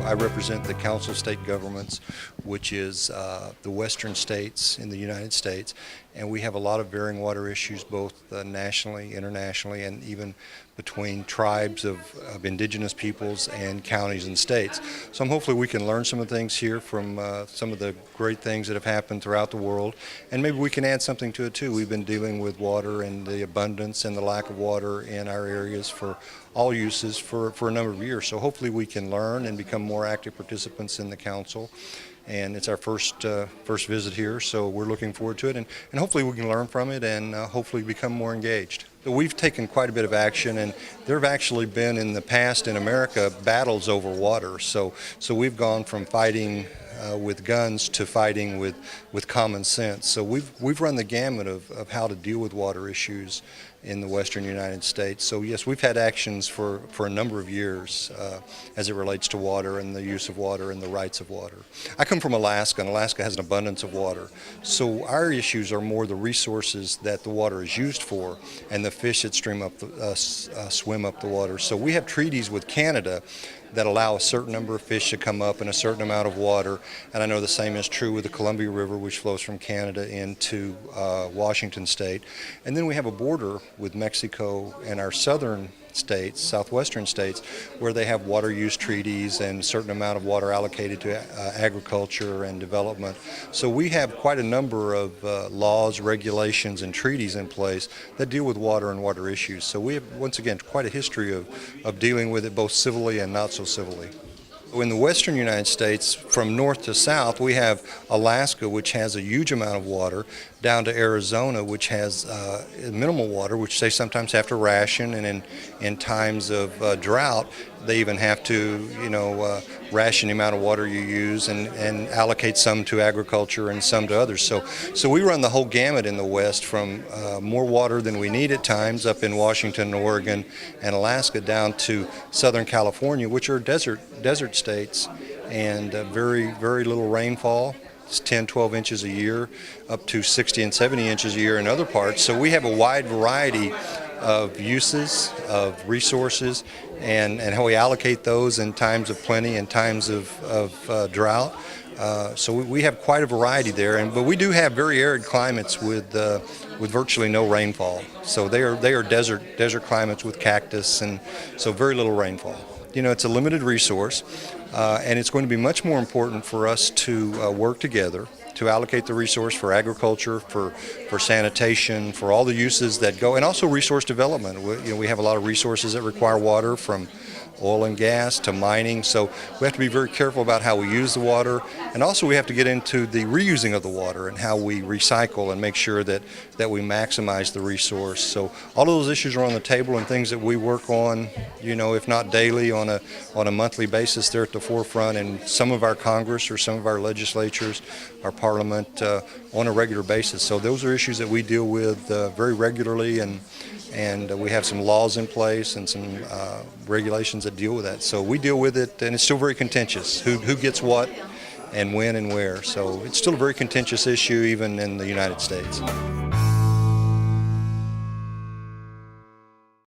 I represent the Council of State Governments, which is the western states in the United States, and we have a lot of varying water issues both nationally, internationally, and even between tribes of indigenous peoples and counties and states. So hopefully we can learn some of the things here from some of the great things that have happened throughout the world, and maybe we can add something to it too. We've been dealing with water and the abundance and the lack of water in our areas for all uses for a number of years. So hopefully we can learn and become more active participants in the council. And it's our first visit here, so we're looking forward to it, and hopefully we can learn from it and hopefully become more engaged. We've taken quite a bit of action, and there have actually been in the past in America battles over water. So we've gone from fighting with guns to fighting with common sense. So we've run the gamut of how to deal with water issues in the western United States. So yes, we've had actions for a number of years as it relates to water and the use of water and the rights of water. I come from Alaska, and Alaska has an abundance of water. So our issues are more the resources that the water is used for and the fish that swim up the water. So we have treaties with Canada that allow a certain number of fish to come up in a certain amount of water, and I know the same is true with the Columbia River, which flows from Canada into Washington State. And then we have a border with Mexico and our southern states, southwestern states, where they have water use treaties and a certain amount of water allocated to agriculture and development. So we have quite a number of laws, regulations, and treaties in place that deal with water and water issues. So we have, once again, quite a history of dealing with it both civilly and not so civilly. In the western United States, from north to south, we have Alaska, which has a huge amount of water, down to Arizona, which has minimal water, which they sometimes have to ration, and in times of drought, they even have to, ration the amount of water you use and allocate some to agriculture and some to others. So we run the whole gamut in the West, from more water than we need at times up in Washington, Oregon, and Alaska, down to Southern California, which are desert states, and very, very little rainfall. It's 10, 12 inches a year, up to 60 and 70 inches a year in other parts. So we have a wide variety of uses, of resources, and how we allocate those in times of plenty and times of drought. So we have quite a variety there, but we do have very arid climates with virtually no rainfall. So they are desert climates with cactus, and so very little rainfall. It's a limited resource, and it's going to be much more important for us to work together to allocate the resource for agriculture, for sanitation, for all the uses that go, and also resource development. We have a lot of resources that require water, from oil and gas to mining, so we have to be very careful about how we use the water, and also we have to get into the reusing of the water and how we recycle and make sure that we maximize the resource. So all of those issues are on the table, and things that we work on, if not daily, on a monthly basis. They're at the forefront in some of our Congress or some of our legislatures, our Parliament, on a regular basis. So those are issues that we deal with very regularly, and we have some laws in place and some regulations that deal with that. So we deal with it, and it's still very contentious, who gets what and when and where. So it's still a very contentious issue even in the United States.